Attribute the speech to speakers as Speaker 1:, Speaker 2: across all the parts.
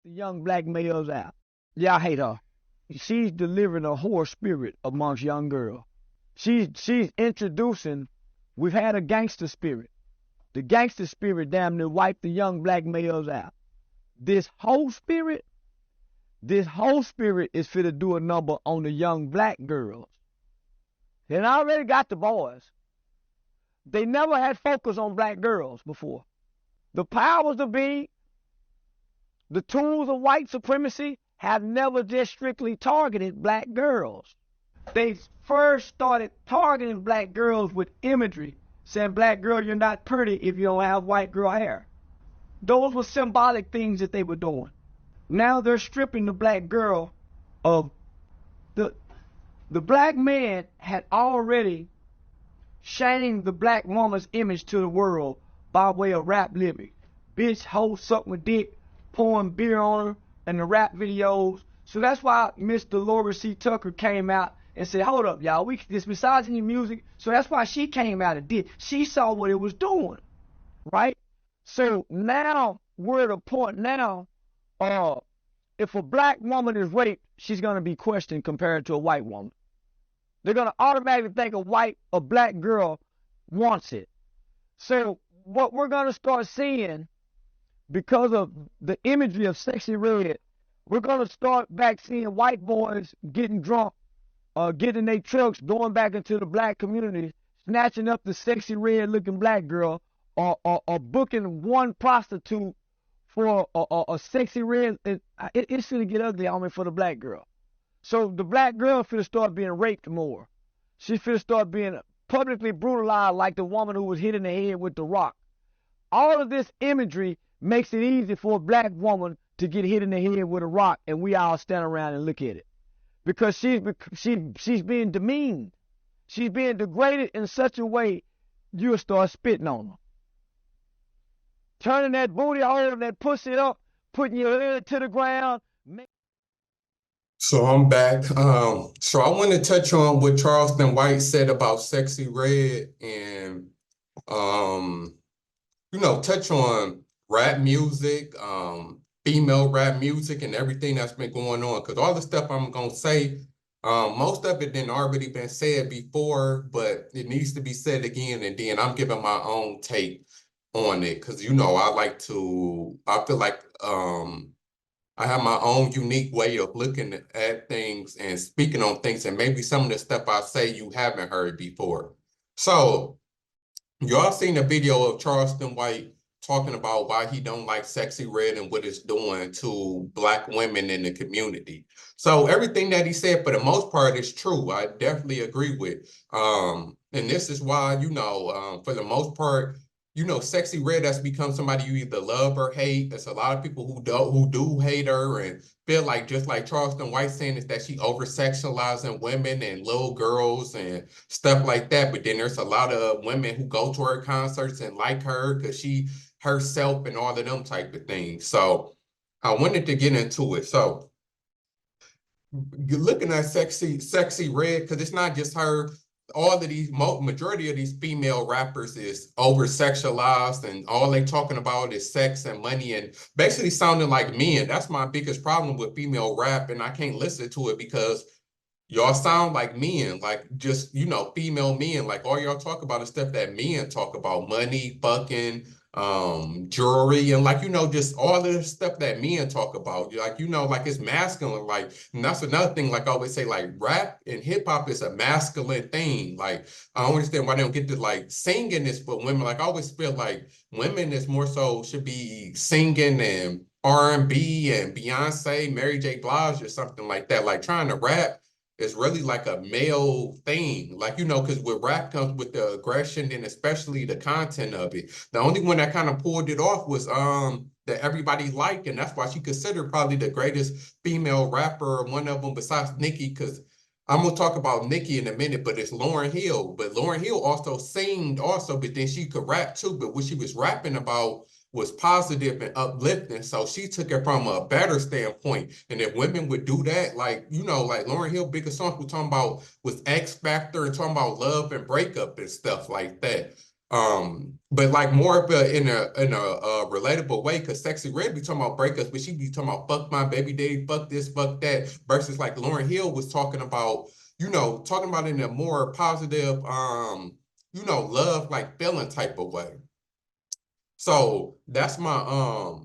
Speaker 1: the young black males out. Yeah, I hate her. She's delivering a whore spirit amongst young girls. She's introducing. We've had a gangster spirit. The gangster spirit damn near wiped the young black males out. This whole spirit is fit to do a number on the young black girls. And I already got the boys. They never had focus on black girls before. The powers that be, the tools of white supremacy have never just strictly targeted black girls. They first started targeting black girls with imagery, saying, black girl, you're not pretty if you don't have white girl hair. Those were symbolic things that they were doing. Now they're stripping the black girl of the black man had already shamed the black woman's image to the world by way of rap lyrics. Bitch, hoe, suck my dick, pouring beer on her in the rap videos. So that's why Miss Dolores C. Tucker came out and said, hold up, y'all, this misogyny music. So that's why she came out and did. She saw what it was doing, right? So now we're at a point now, if a black woman is raped, she's going to be questioned compared to a white woman. They're going to automatically think a black girl wants it. So what we're going to start seeing, because of the imagery of Sexy Red, we're going to start back seeing white boys getting drunk, getting their trucks, going back into the black community, snatching up the Sexy Red looking black girl, or booking one prostitute for a Sexy Red. It's going to get ugly on me for the black girl. So the black girl finna start being raped more. She finna start being publicly brutalized like the woman who was hit in the head with the rock. All of this imagery makes it easy for a black woman to get hit in the head with a rock, and we all stand around and look at it. Because she's being demeaned. She's being degraded in such a way, you'll start spitting on her. Turning that booty hole and that pussy up, putting your head to the ground.
Speaker 2: So I'm back. So I want to touch on what Charleston White said about Sexy Red and, touch on rap music, female rap music and everything that's been going on. Because all the stuff I'm going to say, most of it didn't already been said before, but it needs to be said again. And then I'm giving my own take on it. Because, I feel like, I have my own unique way of looking at things and speaking on things, and maybe some of the stuff I say you haven't heard before. So y'all seen the video of Charleston White talking about why he don't like Sexy Red and what it's doing to Black women in the community. So everything that he said, for the most part, is true. I definitely agree with. And this is why, for the most part, Sexy Red has become somebody you either love or hate. There's a lot of people who do hate her and feel like, just like Charleston White saying, is that she over-sexualizing women and little girls and stuff like that. But then there's a lot of women who go to her concerts and like her because she herself and all of them type of things. So I wanted to get into it. So you're looking at Sexy Red, because it's not just her. All of these, majority of these female rappers is over-sexualized, and all they talking about is sex and money and basically sounding like men. That's my biggest problem with female rap, and I can't listen to it because y'all sound like men, like just, female men. Like all y'all talk about is stuff that men talk about: money, fucking, jewelry, and just all of the stuff that men talk about. Like it's masculine. Like, and that's another thing, like I always say, like rap and hip hop is a masculine thing. Like, I don't understand why they don't get to like singing this for women. Like, I always feel like women is more so should be singing and R&B and Beyonce, Mary J. Blige or something like that. Like trying to rap is really like a male thing, because with rap comes with the aggression and especially the content of it. The only one that kind of pulled it off was that everybody liked, and that's why she considered probably the greatest female rapper, one of them besides Nicki, because I'm gonna talk about Nicki in a minute, but it's Lauryn Hill. But Lauryn Hill also sang also, but then she could rap too, but what she was rapping about was positive and uplifting. So she took it from a better standpoint. And if women would do that, like Lauryn Hill, biggest songs we're talking about was X Factor and talking about love and breakup and stuff like that. But like more of in a relatable way, because Sexy Red be talking about breakups, but she be talking about fuck my baby daddy, fuck this, fuck that, versus like Lauryn Hill was talking about, talking about in a more positive, love like feeling type of way. So that's my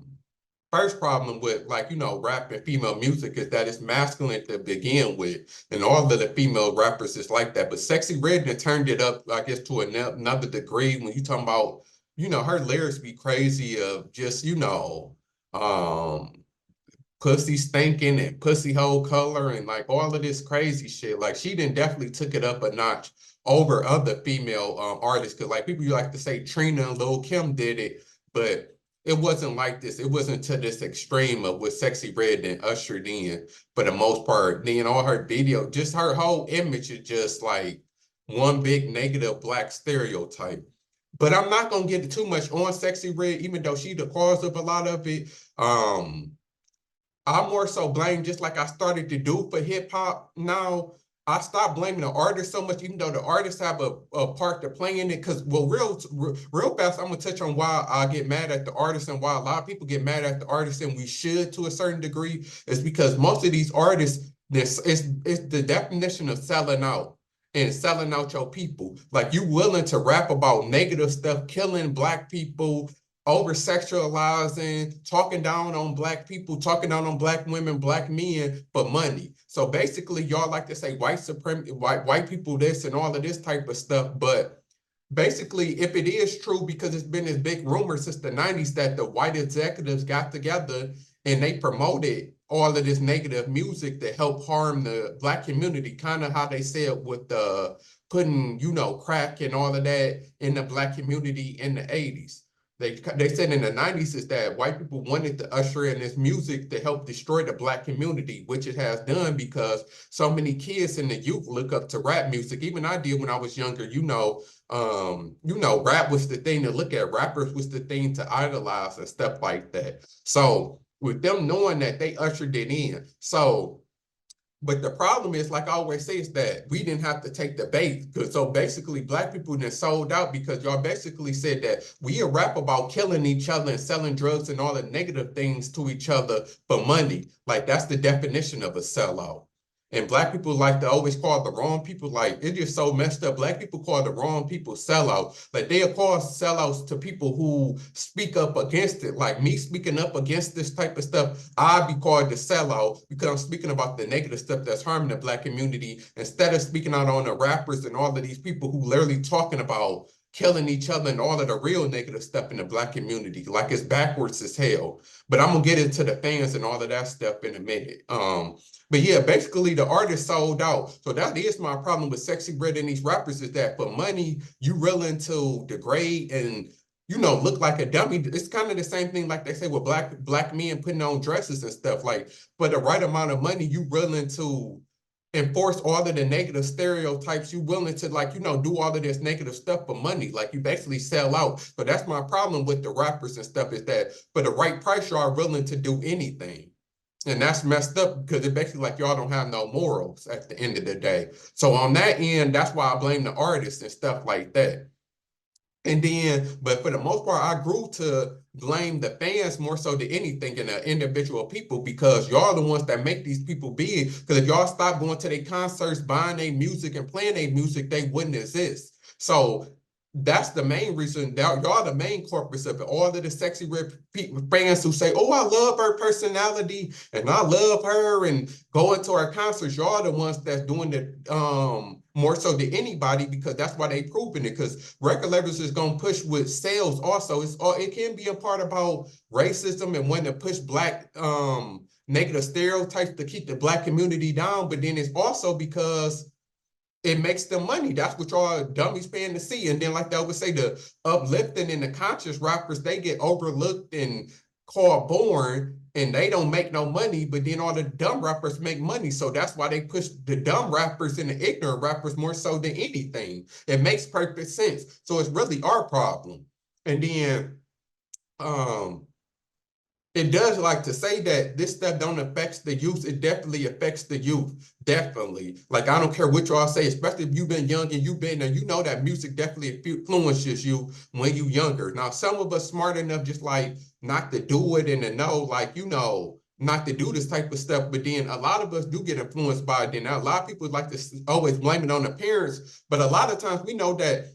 Speaker 2: first problem with like, rap and female music is that it's masculine to begin with. And all of the female rappers is like that. But Sexy Red done turned it up, I guess, to another degree when you talking about, her lyrics be crazy of just, um, pussy stinking and pussy hole color and like all of this crazy shit. Like she done definitely took it up a notch over other female artists. Cause like people like to say Trina and Lil Kim did it, but it wasn't like this. It wasn't to this extreme of what Sexy Red and ushered in for the most part. Then all her video, just her whole image is just like one big negative black stereotype. But I'm not gonna get too much on Sexy Red, even though she the cause of a lot of it. I more so blame just like I started to do for hip hop now. I stopped blaming the artist so much, even though the artists have a part to play in it. Because, well, real fast, I'm going to touch on why I get mad at the artists and why a lot of people get mad at the artists, and we should to a certain degree, is because most of these artists, it's the definition of selling out and selling out your people. Like you willing to rap about negative stuff, killing black people, over sexualizing, talking down on black people, talking down on black women, black men for money. So basically, y'all like to say white supremacy, white people this and all of this type of stuff. But basically, if it is true, because it's been this big rumor since the 90s that the white executives got together and they promoted all of this negative music that helped harm the black community, kind of how they said with the putting, crack and all of that in the black community in the 80s. They said in the 90s is that white people wanted to usher in this music to help destroy the black community, which it has done because so many kids in the youth look up to rap music. Even I did when I was younger, rap was the thing to look at. Rappers was the thing to idolize and stuff like that. So with them knowing that, they ushered it in. But the problem is, like I always say, is that we didn't have to take the bait. So basically, black people then sold out because y'all basically said that we rap about killing each other and selling drugs and all the negative things to each other for money. Like that's the definition of a sellout. And black people like to always call the wrong people, like it's just so messed up. Black people call the wrong people sellout. Like they'll call sellouts to people who speak up against it. Like me speaking up against this type of stuff, I'd be called the sellout because I'm speaking about the negative stuff that's harming the black community instead of speaking out on the rappers and all of these people who literally talking about killing each other and all of the real negative stuff in the black community. Like it's backwards as hell. But I'm gonna get into the fans and all of that stuff in a minute. But yeah, basically the artist sold out. So that is my problem with Sexy Red and these rappers is that for money, you willing to degrade and look like a dummy. It's kind of the same thing like they say with black men putting on dresses and stuff. Like for the right amount of money, you willing to enforce all of the negative stereotypes. You willing to do all of this negative stuff for money. Like you basically sell out. So that's my problem with the rappers and stuff is that for the right price, you are willing to do anything. And that's messed up because it basically like y'all don't have no morals at the end of the day. So on that end, that's why I blame the artists and stuff like that. And then, but for the most part, I grew to blame the fans more so than anything in the individual people because y'all the ones that make these people big. Because if y'all stop going to their concerts, buying their music and playing their music, they wouldn't exist. So that's the main reason. Y'all the main corpus of it. All of the Sexy Red fans who say, "Oh, I love her personality and I love her," and going to our concerts. Y'all the ones that's doing it more so than anybody because that's why they proving it. Because record labels is gonna push with sales. Also, it can be a part about racism and wanting to push black negative stereotypes to keep the black community down. But then it's also because it makes them money. That's what y'all dummies paying to see. And then, like they would say, the uplifting and the conscious rappers, they get overlooked and called born, and they don't make no money. But then all the dumb rappers make money. So that's why they push the dumb rappers and the ignorant rappers more so than anything. It makes perfect sense. So it's really our problem. And then, it does, like, to say that this stuff don't affect the youth. It definitely affects the youth. Definitely. Like, I don't care what y'all say, especially if you've been young and you've been there, you know that music definitely influences you when you younger. Now, some of us smart enough just like not to do it and to know, like, not to do this type of stuff. But then a lot of us do get influenced by it. Then a lot of people like to always blame it on the parents. But a lot of times we know that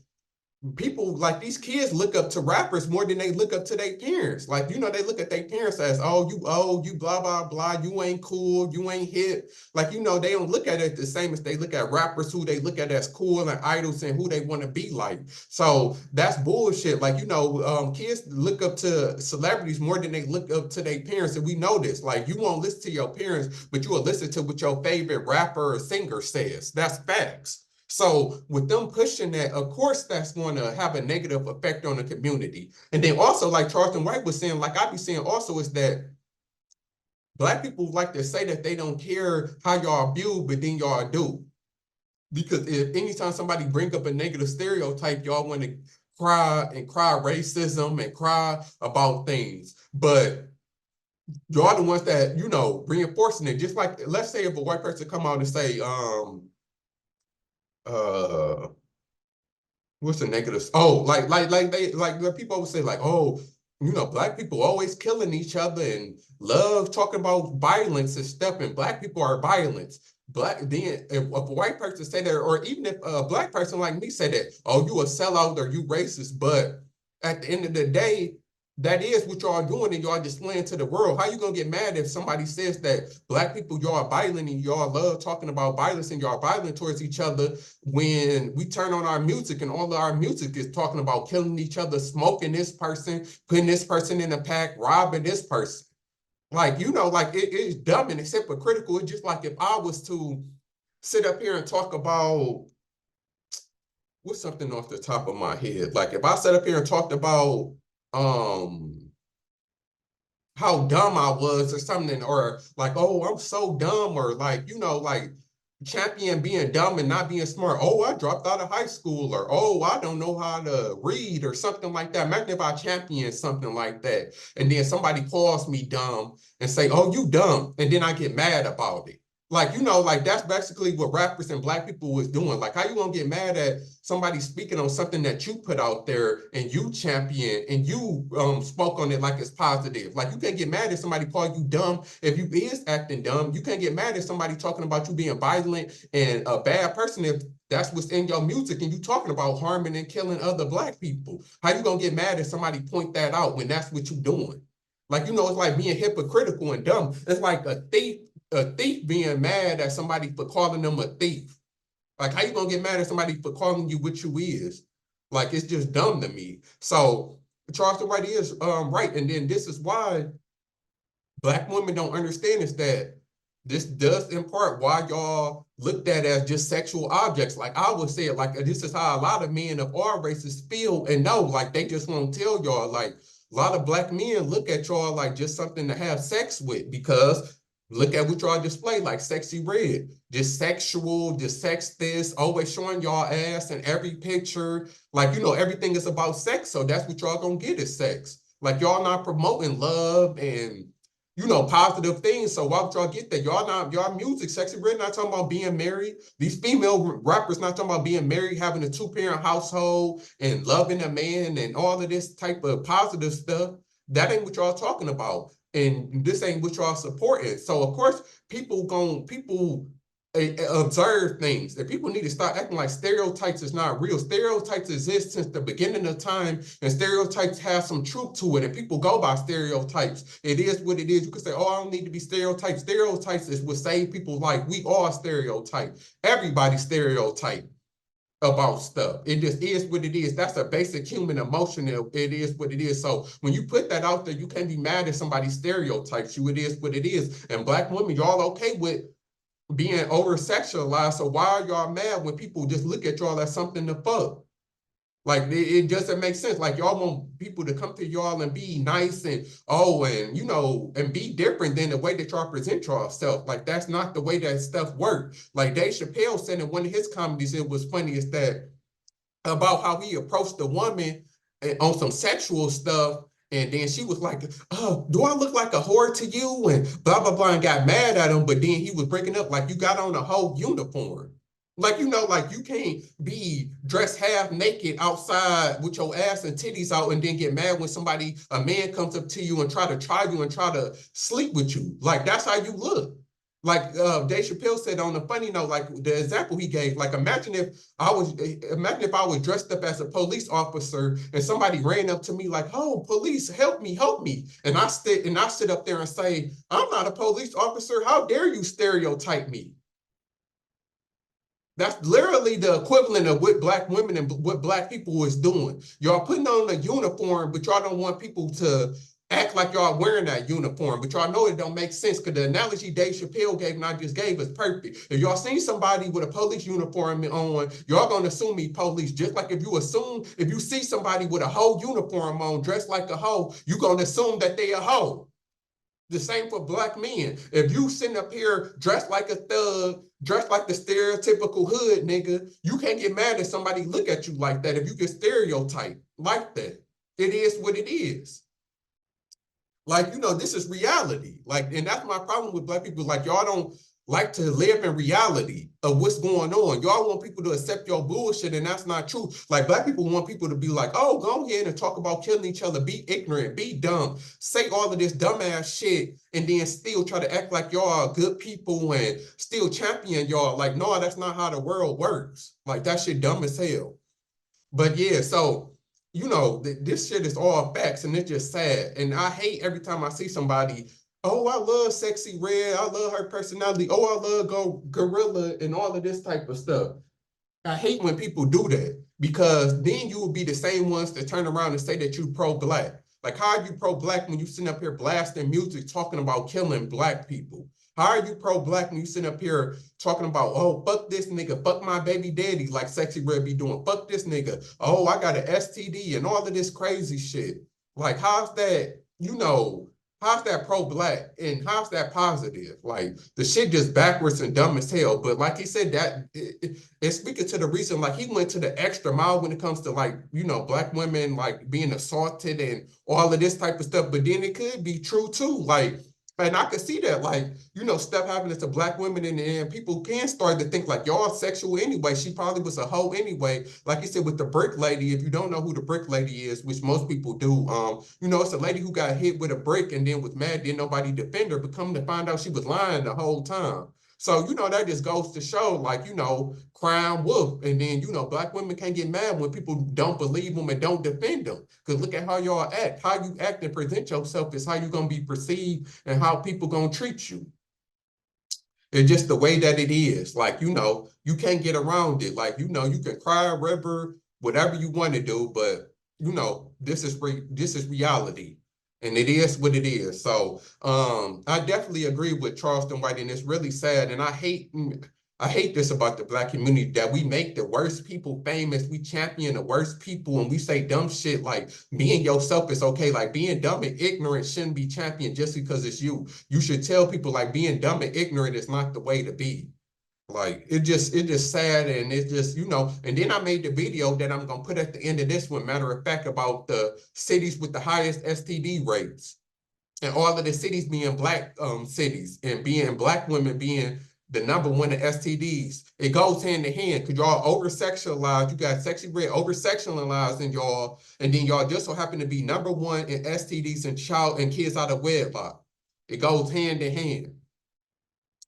Speaker 2: people, like, these kids look up to rappers more than they look up to their parents. Like, they look at their parents as, oh, you blah, blah, blah, you ain't cool, you ain't hip. Like, they don't look at it the same as they look at rappers who they look at as cool and idols and who they want to be like. So that's bullshit. Like, kids look up to celebrities more than they look up to their parents. And we know this. Like, you won't listen to your parents, but you will listen to what your favorite rapper or singer says. That's facts. So with them pushing that, of course, that's going to have a negative effect on the community. And then also, like Charleston White was saying, like I be saying also, is that Black people like to say that they don't care how y'all view, but then y'all do. Because if anytime somebody bring up a negative stereotype, y'all want to cry racism and cry about things. But y'all the ones that, reinforcing it. Just like, let's say if a white person come out and say, what's the negatives? Oh, like people always say, like, oh, Black people always killing each other and love talking about violence and stuff, and Black people are violence. Then if a white person say that, or even if a Black person like me say that, oh, you a sellout or you racist, but at the end of the day, that is what y'all doing, and y'all displaying to the world. How you gonna get mad if somebody says that Black people, y'all are violent and y'all love talking about violence and y'all violent towards each other, when we turn on our music and all of our music is talking about killing each other, smoking this person, putting this person in a pack, robbing this person? Like, like it's dumb and it's hypocritical. It's just like if I was to sit up here and talk about, what's something off the top of my head? Like if I sat up here and talked about um how dumb I was or something, or like, oh, I'm so dumb, or like, like champion being dumb and not being smart. Oh, I dropped out of high school, or oh, I don't know how to read, or something like that. Imagine if I champion something like that, and then somebody calls me dumb and say, oh, you dumb, and then I get mad about it. Like, like that's basically what rappers and Black people was doing. Like, how you gonna get mad at somebody speaking on something that you put out there and you champion and you spoke on it like it's positive? Like, you can't get mad if somebody call you dumb if you is acting dumb. You can't get mad if somebody talking about you being violent and a bad person if that's what's in your music and you talking about harming and killing other Black people. How you gonna get mad if somebody point that out when that's what you doing? Like, it's like being hypocritical and dumb. It's like a thief being mad at somebody for calling them a thief. Like, how you gonna get mad at somebody for calling you what you is? Like, it's just dumb to me. So Charleston White is right. And then this is why Black women don't understand, is that this does in part why y'all looked at as just sexual objects. Like I would say it, like this is how a lot of men of all races feel and know. Like they just won't tell y'all. Like a lot of Black men look at y'all like just something to have sex with, because look at what y'all display, like Sexy Red, just sexual, just sex this, always showing y'all ass in every picture. Like, everything is about sex. So that's what y'all gonna get, is sex. Like y'all not promoting love and positive things. So why would y'all get that? Y'all music, Sexy Red not talking about being married. These female rappers not talking about being married, having a two-parent household and loving a man and all of this type of positive stuff. That ain't what y'all talking about. And this ain't what y'all supporting. So of course, people observe things, and people need to start acting like stereotypes is not real. Stereotypes exist since the beginning of time, and stereotypes have some truth to it, and people go by stereotypes. It is what it is. You could say, oh, I don't need to be stereotyped. Stereotypes is what save people's life. We are stereotype. Everybody stereotype about stuff. It just is what it is. That's a basic human emotion. It is what it is. So when you put that out there, you can't be mad at somebody stereotypes you. It is what it is. And Black women, y'all okay with being over sexualized. So why are y'all mad when people just look at y'all as something to fuck? Like it doesn't make sense. Like y'all want people to come to y'all and be nice and and be different than the way that y'all present yourself. Like that's not the way that stuff works. Like Dave Chappelle said in one of his comedies, it was funny, is that about how he approached the woman on some sexual stuff. And then she was like, oh, do I look like a whore to you? And blah, blah, blah, and got mad at him. But then he was breaking up like, you got on a whole uniform. Like, like you can't be dressed half naked outside with your ass and titties out and then get mad when a man comes up to you and try to sleep with you. Like, that's how you look. Like Dave Chappelle said on a funny note, like the example he gave, like imagine if I was dressed up as a police officer and somebody ran up to me like, "Oh, police, help me," and I sit up there and say, "I'm not a police officer. How dare you stereotype me?" That's literally the equivalent of what black women and what black people is doing. Y'all putting on a uniform, but y'all don't want people to act like y'all wearing that uniform. But y'all know it don't make sense because the analogy Dave Chappelle gave and I just gave is perfect. If y'all seen somebody with a police uniform on, y'all gonna assume he police. Just like if you see somebody with a whole uniform on, dressed like a hoe, you gonna assume that they a hoe. The same for black men. If you sitting up here dressed like a thug, dressed like the stereotypical hood nigga, you can't get mad if somebody look at you like that. If you get stereotyped like that, it is what it is. Like, this is reality. Like, and that's my problem with black people. Like, y'all don't like to live in reality of what's going on. Y'all want people to accept your bullshit, and that's not true. Like, black people want people to be like, oh, go ahead and talk about killing each other, be ignorant, be dumb, say all of this dumbass shit, and then still try to act like y'all are good people and still champion y'all. Like, no, that's not how the world works. Like, that shit dumb as hell. But yeah, so this shit is all facts and it's just sad. And I hate every time I see somebody, oh, I love Sexy Red, I love her personality, oh, I love Gorilla and all of this type of stuff. I hate when people do that because then you will be the same ones that turn around and say that you pro-black. Like, how are you pro-black when you sitting up here blasting music talking about killing black people? How are you pro-black when you sitting up here talking about, oh, fuck this nigga, fuck my baby daddy, like Sexy Red be doing, fuck this nigga, oh, I got an STD and all of this crazy shit. Like, how's that, how's that pro-black and how's that positive? Like, the shit just backwards and dumb as hell. But like he said, that it's speaking to the reason, like, he went to the extra mile when it comes to, like, black women, like, being assaulted and all of this type of stuff. But then it could be true, too. Like, and I could see that, like, stuff happening to black women and people can start to think like, y'all sexual anyway. She probably was a hoe anyway. Like you said, with the brick lady, if you don't know who the brick lady is, which most people do, it's a lady who got hit with a brick and then was mad, didn't nobody defend her, but come to find out she was lying the whole time. So, that just goes to show, like, crime wolf. And then, black women can't get mad when people don't believe them and don't defend them. Because look at how y'all act. How you act and present yourself is how you're going to be perceived and how people going to treat you. It's just the way that it is. Like, you can't get around it. Like, you can cry, river, whatever you want to do, but, this is reality. And it is what it is. So I definitely agree with Charleston White, and it's really sad. And I hate this about the black community, that we make the worst people famous. We champion the worst people and we say dumb shit like being yourself is okay. Like, being dumb and ignorant shouldn't be championed just because it's you. You should tell people like being dumb and ignorant is not the way to be. Like, it's just sad, and it's just, and then I made the video that I'm going to put at the end of this one, matter of fact, about the cities with the highest STD rates and all of the cities being black cities and being black women being the number one in STDs. It goes hand in hand because y'all over-sexualized. You got Sexy Red over-sexualized in y'all, and then y'all just so happen to be number one in STDs and kids out of wedlock. It goes hand in hand.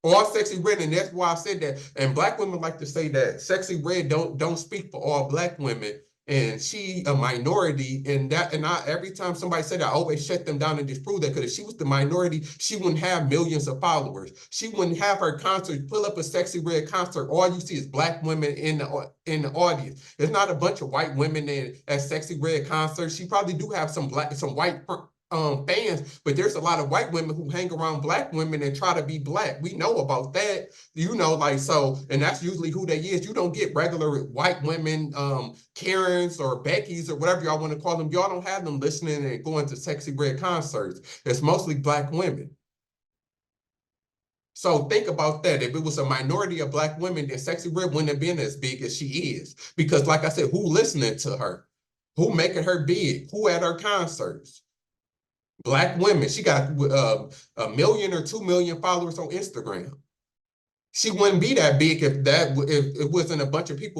Speaker 2: All Sexy Red, and that's why I said that. And black women like to say that Sexy Red don't speak for all black women, and she a minority. And every time somebody said that, I always shut them down and disprove that, because if she was the minority, she wouldn't have millions of followers. She wouldn't have her concert. Pull up a Sexy Red concert, all you see is black women in the audience. There's not a bunch of white women at Sexy Red concerts. She probably do have some white fans, but there's a lot of white women who hang around black women and try to be black. We know about that, like, so, and that's usually who they is. You don't get regular white women, Karens or Beckys or whatever y'all want to call them. Y'all don't have them listening and going to Sexy Red concerts. It's mostly black women. So think about that. If it was a minority of black women, then Sexy Red wouldn't have been as big as she is. Because like I said, who listening to her? Who making her big? Who at her concerts? Black women. She got 1 million or 2 million followers on Instagram. She wouldn't be that big if it wasn't a bunch of people who